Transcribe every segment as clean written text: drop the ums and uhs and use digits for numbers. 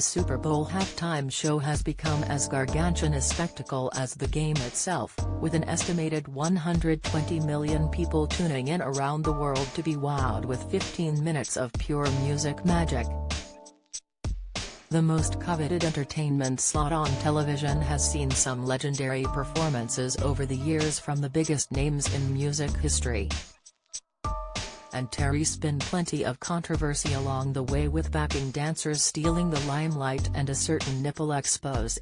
The Super Bowl halftime show has become as gargantuan a spectacle as the game itself, with an estimated 120 million people tuning in around the world to be wowed with 15 minutes of pure music magic. The most coveted entertainment slot on television has seen some legendary performances over the years from the biggest names in music history. And there's been plenty of controversy along the way, with backing dancers stealing the limelight and a certain nipple expose.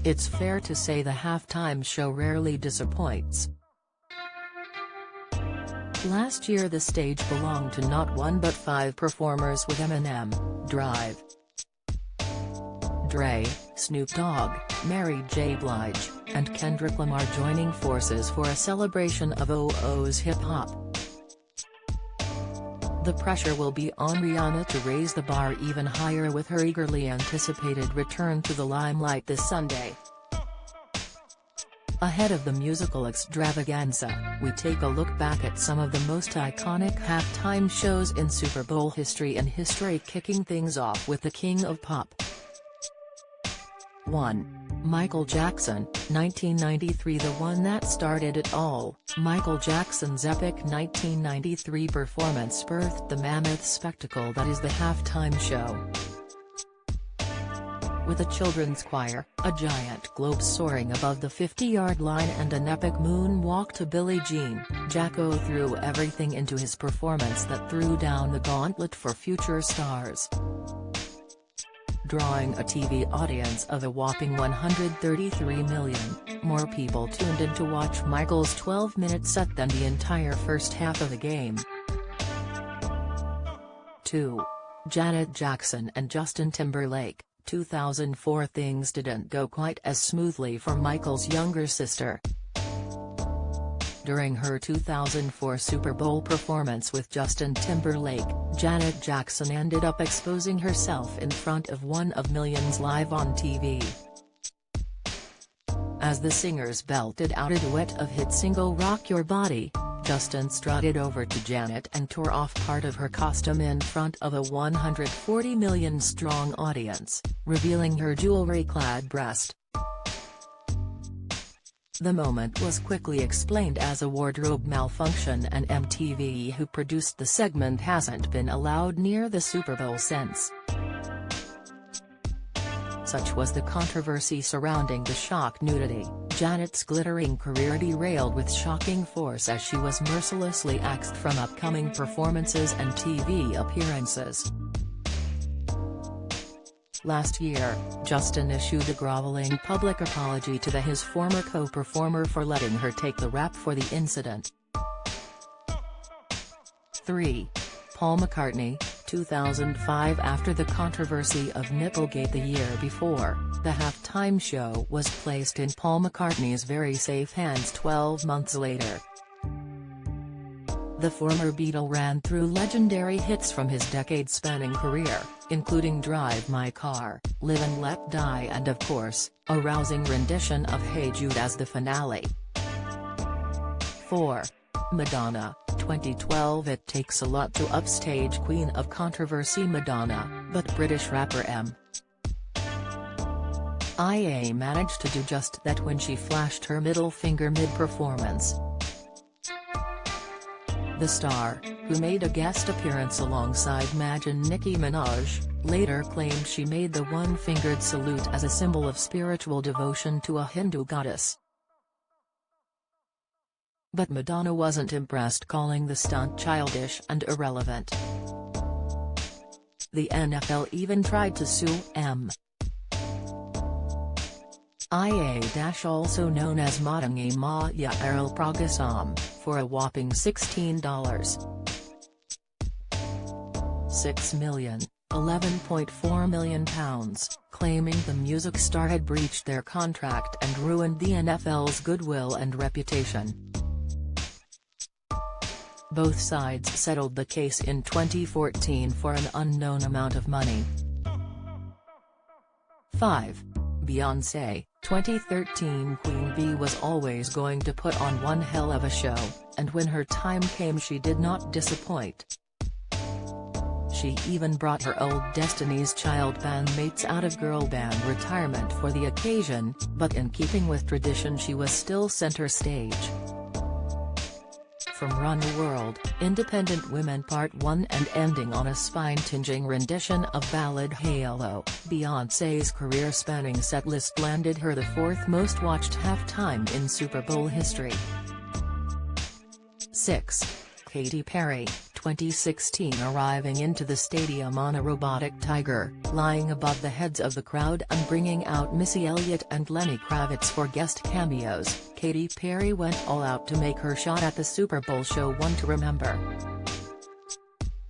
It's fair to say the halftime show rarely disappoints. Last year the stage belonged to not one but 5 performers, with Eminem, Dre, Snoop Dogg, Mary J. Blige, and Kendrick Lamar joining forces for a celebration of OO's hip-hop. The pressure will be on Rihanna to raise the bar even higher with her eagerly anticipated return to the limelight this Sunday. Ahead of the musical extravaganza, we take a look back at some of the most iconic halftime shows in Super Bowl history, kicking things off with the King of Pop. 1. Michael Jackson, 1993. The one that started it all, Michael Jackson's epic 1993 performance birthed the mammoth spectacle that is the halftime show. With a children's choir, a giant globe soaring above the 50-yard line and an epic moonwalk to Billie Jean, Jacko threw everything into his performance that threw down the gauntlet for future stars. Drawing a TV audience of a whopping 133 million, more people tuned in to watch Michael's 12-minute set than the entire first half of the game. 2. Janet Jackson and Justin Timberlake, 2004. Things didn't go quite as smoothly for Michael's younger sister. During her 2004 Super Bowl performance with Justin Timberlake, Janet Jackson ended up exposing herself in front of one of millions live on TV. As the singers belted out a duet of hit single Rock Your Body, Justin strutted over to Janet and tore off part of her costume in front of a 140 million strong audience, revealing her jewelry-clad breast. The moment was quickly explained as a wardrobe malfunction, and MTV, who produced the segment, hasn't been allowed near the Super Bowl since. Such was the controversy surrounding the shock nudity, Janet's glittering career derailed with shocking force as she was mercilessly axed from upcoming performances and TV appearances. Last year, Justin issued a groveling public apology to his former co-performer for letting her take the rap for the incident. 3. Paul McCartney, 2005. After the controversy of nipple-gate the year before, the halftime show was placed in Paul McCartney's very safe hands 12 months later. The former Beatle ran through legendary hits from his decade-spanning career, including Drive My Car, Live and Let Die, and of course, a rousing rendition of Hey Jude as the finale. 4. Madonna, 2012. It takes a lot to upstage Queen of Controversy Madonna, but British rapper M.I.A. managed to do just that when she flashed her middle finger mid-performance. The star, who made a guest appearance alongside Madge and Nicki Minaj, later claimed she made the one-fingered salute as a symbol of spiritual devotion to a Hindu goddess. But Madonna wasn't impressed, calling the stunt childish and irrelevant. The NFL even tried to sue M.I.A. also known as Madangi Maya Errol Pragasam, for a whopping $16.6 million, £11.4 million, claiming the music star had breached their contract and ruined the NFL's goodwill and reputation. Both sides settled the case in 2014 for an unknown amount of money. 5. Beyoncé, 2013. Queen Bee was always going to put on one hell of a show, and when her time came she did not disappoint. She even brought her old Destiny's Child bandmates out of girl band retirement for the occasion, but in keeping with tradition she was still center stage. From Run the World, Independent Women Part 1 and ending on a spine-tinging rendition of ballad Halo, Beyoncé's career-spanning setlist landed her the fourth most watched halftime in Super Bowl history. 6. Katy Perry, 2016 arriving into the stadium on a robotic tiger, lying above the heads of the crowd and bringing out Missy Elliott and Lenny Kravitz for guest cameos. Katy Perry went all out to make her shot at the Super Bowl show one to remember.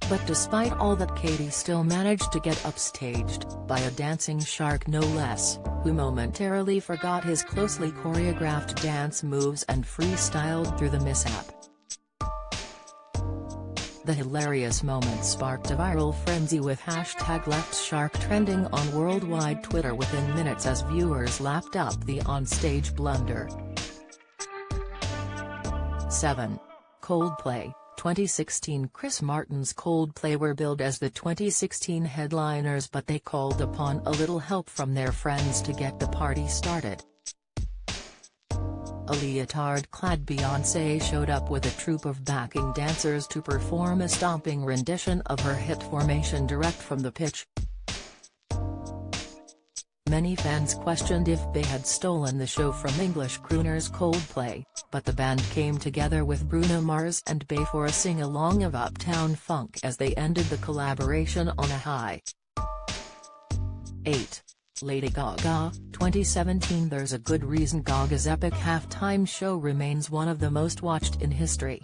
But despite all that, Katy still managed to get upstaged, by a dancing shark no less, who momentarily forgot his closely choreographed dance moves and freestyled through the mishap. The hilarious moment sparked a viral frenzy with #LeftShark trending on worldwide Twitter within minutes as viewers lapped up the onstage blunder. 7. Coldplay, 2016 Chris Martin's Coldplay were billed as the 2016 headliners, but they called upon a little help from their friends to get the party started. A leotard-clad Beyoncé showed up with a troupe of backing dancers to perform a stomping rendition of her hit Formation direct from the pitch. Many fans questioned if they had stolen the show from English crooners Coldplay, but the band came together with Bruno Mars and Bey for a sing-along of Uptown Funk as they ended the collaboration on a high. 8. Lady Gaga, 2017 There's a good reason Gaga's epic halftime show remains one of the most watched in history.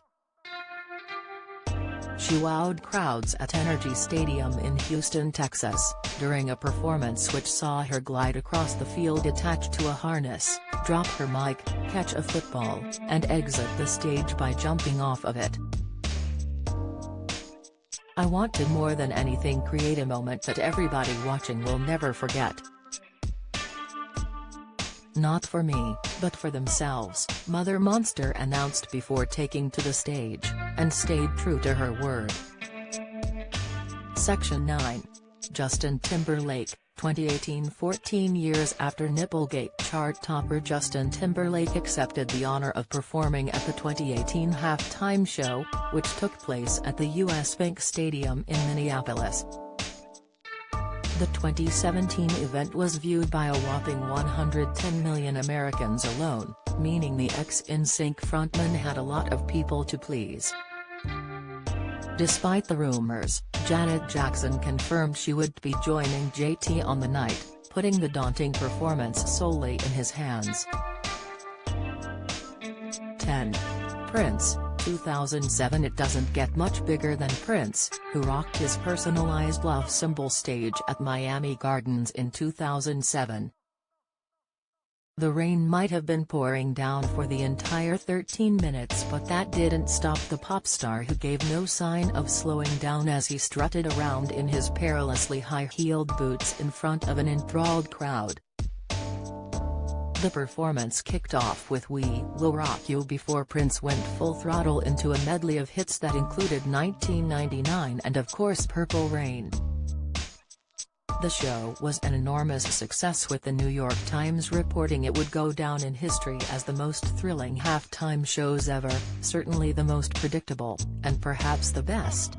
She wowed crowds at Energy Stadium in Houston, Texas, during a performance which saw her glide across the field attached to a harness, drop her mic, catch a football, and exit the stage by jumping off of it. I want to more than anything create a moment that everybody watching will never forget. Not for me, but for themselves, Mother Monster announced before taking to the stage, and stayed true to her word. Section 9. Justin Timberlake, 2018 14 years after Nipple-gate chart topper Justin Timberlake accepted the honor of performing at the 2018 halftime show, which took place at the US Bank Stadium in Minneapolis. The 2017 event was viewed by a whopping 110 million Americans alone, meaning the ex-NSYNC frontman had a lot of people to please. Despite the rumors, Janet Jackson confirmed she would be joining JT on the night, putting the daunting performance solely in his hands. 10. Prince, 2007 It doesn't get much bigger than Prince, who rocked his personalized love symbol stage at Miami Gardens in 2007. The rain might have been pouring down for the entire 13 minutes, but that didn't stop the pop star, who gave no sign of slowing down as he strutted around in his perilously high-heeled boots in front of an enthralled crowd. The performance kicked off with We Will Rock You before Prince went full throttle into a medley of hits that included 1999 and of course Purple Rain. The show was an enormous success, with the New York Times reporting it would go down in history as the most thrilling halftime shows ever, certainly the most predictable, and perhaps the best.